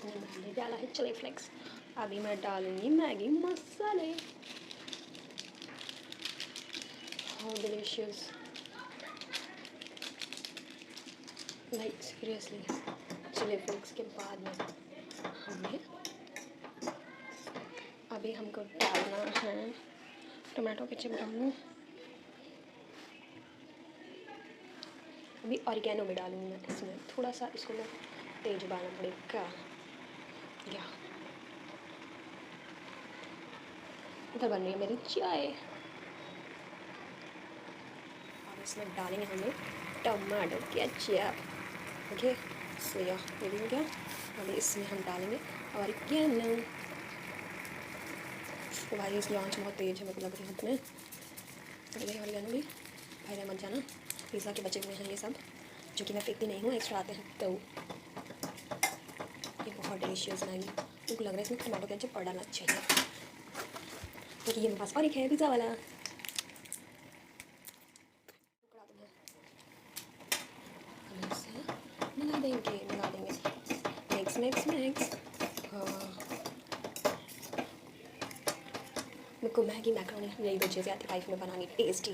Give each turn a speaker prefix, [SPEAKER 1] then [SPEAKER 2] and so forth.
[SPEAKER 1] मैंने डाला है चिली फ्लेक्स। अभी मैं डालूंगी मैगी मसाले। How delicious, like seriously. Chilli flakes के बाद में हमें अभी हमको डालना है टमाटो केचप डालूँ। अभी ऑरिगेनो भी डालूँगी मैं इसमें, थोड़ा सा इसको मैं तेज उबालना पड़ेगा। या इधर बन रही है मेरी चाय। और इसमें डालेंगे हमें टमाटो केचप। ओके, सो या ये भी हो गया। अभी इसमें हम डालेंगे ऑरिगेनो। तो भाई इसकी आँच बहुत तेज़ है, मेरे को लग रही है हाथ में। अरे ऑरिगेनो भी भाई मत जाना, पिज़्ज़ा के बचे हुए हैं ये सब, जो कि मैं फेंकती नहीं हूँ, एक्स्ट्रा आते हैं। तो ये बहुत डिलीशियस मैगी, मुझे लग रहा है इसमें टमाटो केचप और डालना चाहिए, क्योंकि ये मेरे पास और एक है पिज़्ज़ा वाला। मिला देंगे मिक्स मिक्स मिक्स। मेरे को मैगी मैक्रोनी यही दो चीज़ें आती लाइफ में बनानी टेस्टी।